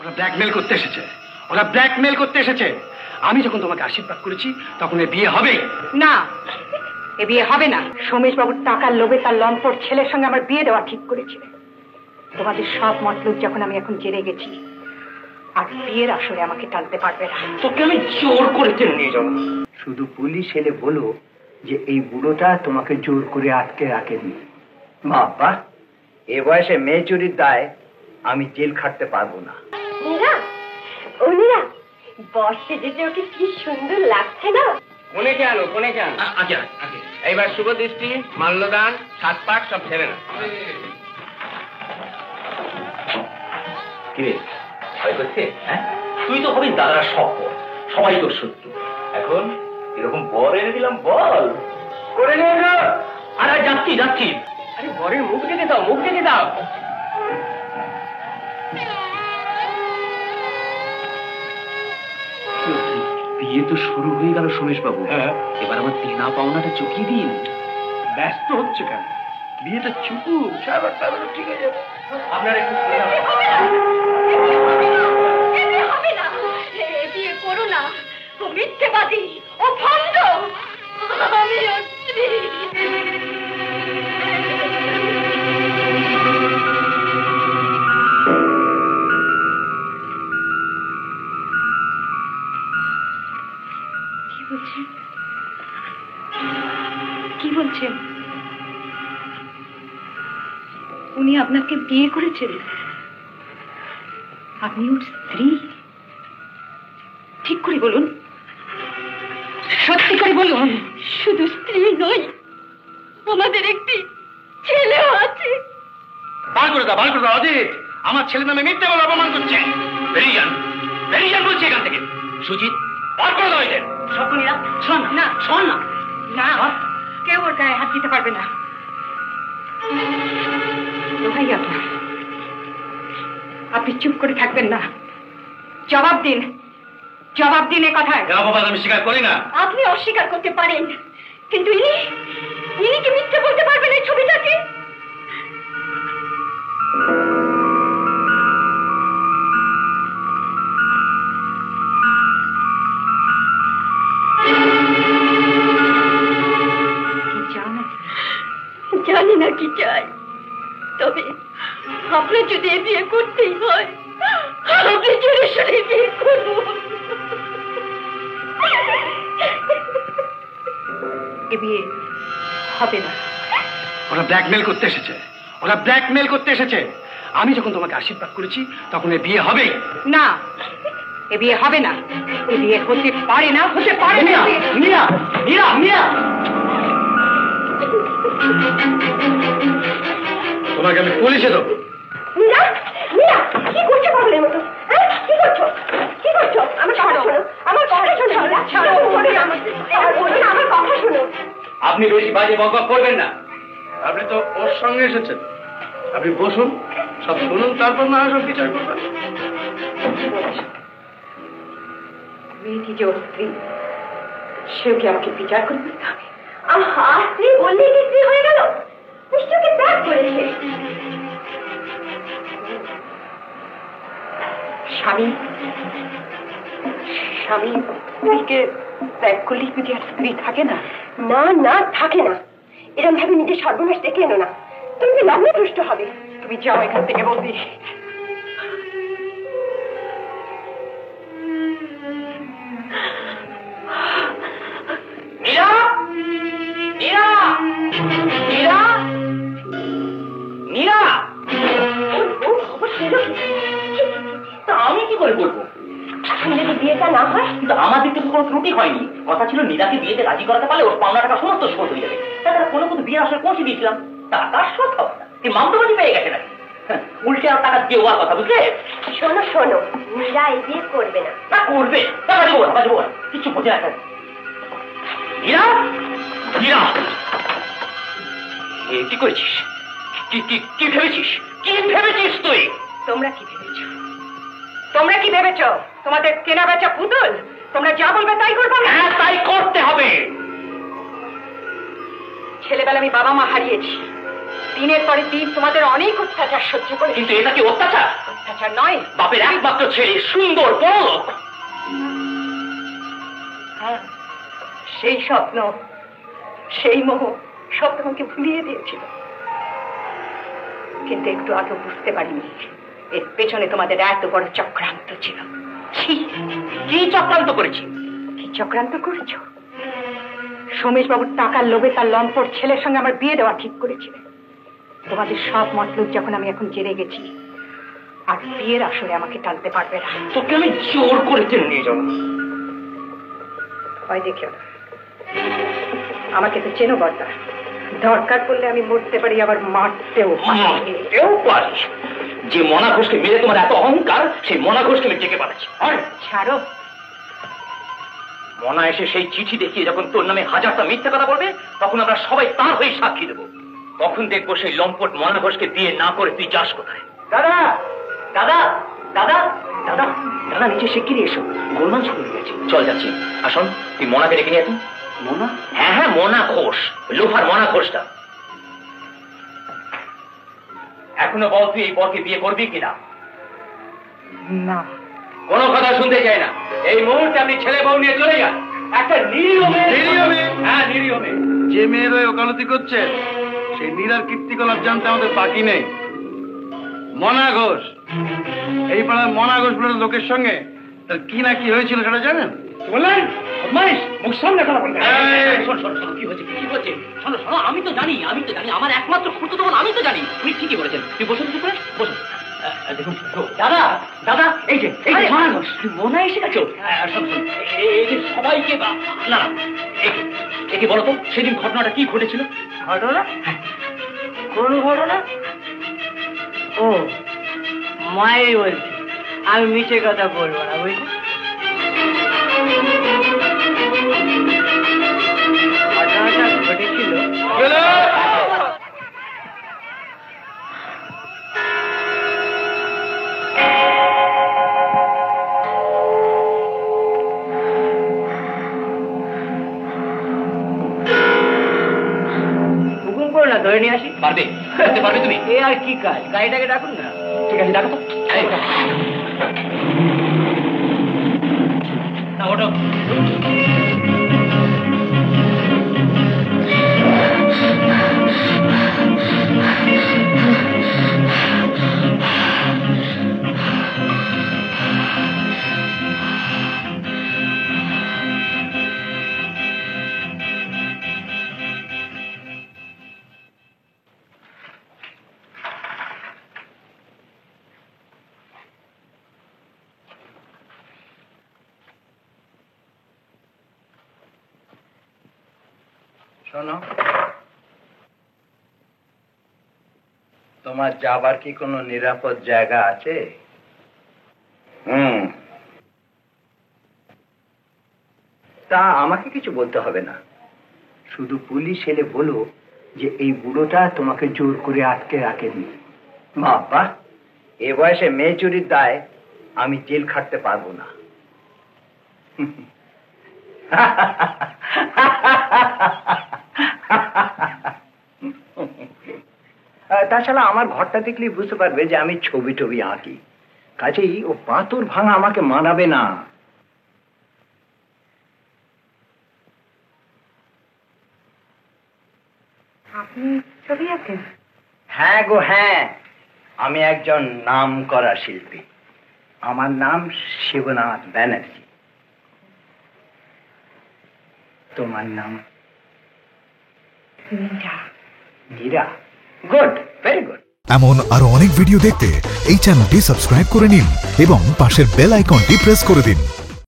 ওরা ব্ল্যাকমেল করতে এসেছে, ওরা ব্ল্যাকমেল করতে এসেছে। আমি যখন তোমাকে আশীর্বাদ করেছি তখন এ বিয়ে হবেই না। এ বিয়ে হবে না। সোমেশ বাবুর টাকার লোভে তার লম্পট ছেলের সঙ্গে আমার বিয়ে দেওয়া ঠিক করেছিল। তোমাদের সব মতলব যখন আমি এখন জেনে গেছি, আর বিয়ের আসরে আমাকে টানতে পারবে না। তোকে আমি জোর করে টেনে নিয়ে যাবো। শুধু পুলিশ এলে বলো যে এই বুড়োটা তোমাকে জোর করে আটকে রাখেনি। বাবা, এ বয়সে মেয়ে চুরির দায় আমি জেল খাটতে পারবো না। মীরা, ও মীরা, বর্ষে যেতে ওকে কি সুন্দর লাগছে না? কোনে আনো, কোনে আনো। আগে আগে এইবার শুভ দৃষ্টি, মাল্যদান, সাত পাক সব ছেড়ে না। কিরে ভয় করছে? হ্যাঁ, তুই তো হবি দাদার শক্ত, সবাই তোর শত্রু। এখন এরকম বর এনে দিলাম, বল করে নিয়ে যা। আরে যাচ্ছি যাচ্ছি। আরে বরের মুখ দেখে দাও, মুখ দেখে দাও। বিয়ে তো শুরু হয়ে গেল সোমেশ বাবু। এবার আমার দেনা পাওনাটা চুকিয়ে দিন। ব্যস্ত হচ্ছে কেন? বিয়েটা চুপু ঠিক হয়ে যাবে। আপনার একটু হবে না, বিয়ে করো না। ও মিথ্যেবাদী, ও ভণ্ড। আমি ওর স্ত্রী। কি বলছেন? উনি আপনাকে বিয়ে করেছেন? আপনি ওর স্ত্রী? ঠিক করে বলুন, সত্যি করে বলুন। শুধু স্ত্রী নই, আমাদের একটি ছেলেও আছে। বার করে দাও, বার করে দাও। অজিত আমার ছেলে নামে মিথ্যে বলে অপমান করছে। বেরিয়ে যান, বেরিয়ে যান বলছি এখান থেকে। সুজিত, বার করে দাও এদের। স্বপ্নীরা শোন না, শোন না। না, কেউ ওর গায়ে হাত দিতে পারবে না। দোহাই আপনার, আপনি চুপ করে থাকবেন না। জবাব দিন, জবাব দিন এ কথায়। অপবাদ আমি স্বীকার করি না। আপনি অস্বীকার করতে পারেন, কিন্তু ইনি কি মিথ্যে বলতে পারবেন এই ছবিটাকে? জানি না কি চাই, তবে আপনার যদি এ বিয়ে করতেই হয়, আপনি জোরে সরে বিয়ে করুন। এ বিয়ে হবে না। ওরা ব্ল্যাকমেল করতে এসেছে, ওরা ব্ল্যাকমেল করতে এসেছে। আমি যখন তোমাকে আশীর্বাদ করেছি তখন এ বিয়ে হবেই না। এ বিয়ে হবে না, এ বিয়ে হতে পারে না, হতে পারে না। মিয়া, মিয়া, মিয়া, তোমাকে আমি পুলিশে দেবো। মীরা, মীরা, কি করছো পাগলের মতো? কি করছো, কি করছো? আমার কথা শোনো, আমার কথা শোনো। আমার কথা শোনো। আপনি বেশি বাজে বকবক করবেন না। আপনি তো ওর সঙ্গে এসেছেন, আপনি বসুন, সব শুনুন, তারপর না সব বিচার করবেন। মেয়েটি যে ওর স্ত্রী, সেও কি আমাকে বিচার করবে? আহা, স্ত্রী বললেই কি স্ত্রী হয়ে গেল? নিশ্চয়ই ত্যাগ করেছে। স্বামী, স্বামী স্ত্রীকে ত্যাগ করলেই যদি আর স্ত্রী থাকে না? না না, থাকে না। এরকম ভাবে নিজের সর্বনাশ ডেকে এনো না, তুমি যে লগ্নে ভ্রষ্ট হবে। তুমি যাও এখান থেকে বলবি। মীরা, মীরা, মীরা, মীরা। খবর ছিল কি? তা আমি কি করে বলবো? এখন যদি বিয়েটা না হয়? কিন্তু আমার দিক থেকে কোনো ত্রুটি হয়নি। কথা ছিল নীলাকে বিয়েতে রাজি করাতে পারলে ওর পাওনা টাকা সমস্ত শোধ হয়ে যাবে। তাছাড়া কোনো বিয়ে আসলে পৌঁছে দিয়েছিলাম, টাকার শোধ হবে না। এই মামলাবাজি পেয়ে গেছে নাকি? উল্টে আর টাকা দিয়ে ওয়ার কথা, বুঝলে? শোনো শোনো, মীরা এই বিয়ে করবে না। না করবে, টাকা দেবো না, বাজবো না, কিছু বোঝে না। মীরা, মীরা, কি করেছিস? কি ভেবেছিস? কি ভেবেছিস তুই? তোমরা কি ভেবেছ? তোমরা কি ভেবেছ? তোমাদের কেনা বেচা পুতুল? তোমরা যা বলবে তাই করবে? হ্যাঁ, তাই করতে হবে। ছেলেবেলা আমি বাবা মা হারিয়েছি, দিনের পরে দিন তোমাদের অনেক অত্যাচার সহ্য করে, কিন্তু এটা কি অত্যাচার? অত্যাচার নয়, বাপের একমাত্র ছেলে, সুন্দর বড় লোক। হ্যাঁ, সেই স্বপ্ন, সেই মোহ সব তোমাকে ভুলিয়ে দিয়েছিল, কিন্তু একটু আগে বুঝতে পারিনি এর পেছনে তোমাদের এত বড় চক্রান্ত ছিল। কি চক্রান্ত করেছি? কি চক্রান্ত করেছ? সোমেশ বাবুর টাকার লোভে তার লম্পট ছেলের সঙ্গে আমার বিয়ে দেওয়া ঠিক করেছিলে। তোমাদের সব মতলব যখন আমি এখন জেনে গেছি, আর বিয়ের আসরে আমাকে টানতে পারবে না। তোকে আমি জোর করে টেনে নিয়ে যাবো। হয় দেখিও না, আমাকে তো চেনো বর্দা, দরকার পড়লে আমি মরতে পারি, আবার মারতেও পারি। যে মনা ঘোষকে মেরে তোমার এত অহংকার, সেই মনা ঘোষকে আমি ডেকে পাঠাচ্ছি। ছাড়ো। মনা এসে সেই চিঠি দেখিয়ে যখন তোর নামে হাজারটা মিথ্যা কথা বলবে, তখন আমরা সবাই তার হয়ে সাক্ষী দেবো। তখন দেখবো সেই লম্পট মনা ঘোষকে বিয়ে না করে তুই যাস কোথায়। দাদা দাদা দাদা দাদা দাদা নিচে শিগগিরই এসো, গোলমাল শুরু হয়ে গেছে। চল যাচ্ছি, আসুন। তুই মনাকে ডেকে নিয়ে আসুন। মোনা? হ্যাঁ হ্যাঁ, মনা ঘোষ, লোফার মনা ঘোষটা। এখনো বল, তুই এই বরকে বিয়ে করবি কিনা? না। কোনো কথা শুনতে চাই না। এই মুহূর্তে আপনি ছেলে বউ নিয়ে চলে যান। একটা নিরীহ মেয়ে, হ্যাঁ নিরীহ মেয়ে, যে মেয়ের ওই ওকালতি করছে, সেই নীরার কীর্তিকলাপ জানতে আমাদের বাকি নেই। মনা ঘোষ, এই পাড়ার মনা ঘোষ বলে লোকের সঙ্গে তার কি না কি হয়েছিল সেটা জানেন? বললেন মুখ সামনে কথা বলবেন। কি হচ্ছে কি হচ্ছে? শোনো শোনো, আমি তো জানি আমার একমাত্র খুঁড়তো তখন, আমি তো জানি। তুমি ঠিকই বলেছেন। তুই বসে চুপ করে বসো। দেখুন দাদা দাদা, এই যে মনা ঘোষ, মনা এসে গেছো। এই যে সবাইকে না না, একে বলো তো সেদিন ঘটনাটা কি ঘটেছিল? ঘটনা? কোন ঘটনা? ও মায়ের বলছি, আমি মিছে কথা বলবো না, বুঝলি? ঘটনাটা ঘটেছিল না, ধরে নিয়ে আসি। পারবে তুমি? এ আর কি কাজ, গাড়িটাকে ডাকুন না। ঠিক আছে, ডাকো তো। না ওটা শোনো, তোমার যাবার কি কোনো নিরাপদ জায়গা আছে? তা আমাকে কিছু বলতে হবে না, শুধু পুলিশ এলে বলো যে এই বুড়োটা তোমাকে জোর করে আটকে রাখেনি। বাবা, এ বয়সে মেয়ে চুরির দায় আমি জেল খাটতে পারবো না। তাছাড়া আমার ঘরটা দেখলেই বুঝতে পারবে যে আমি ছবি টবি আঁকি, কাজেই ও পাথর ভাঙা আমাকে মানাবে না। আপনি ছবি আঁকেন? হ্যাঁ গো হ্যাঁ, আমি একজন নামকরা শিল্পী। আমার নাম শিবনাথ ব্যানার্জি। তোমার নাম? মীরা। Good, very good. এমন আরো অনেক ভিডিও দেখতে এই চ্যানেলটি সাবস্ক্রাইব করে নিন এবং পাশের বেল আইকনটি প্রেস করে দিন।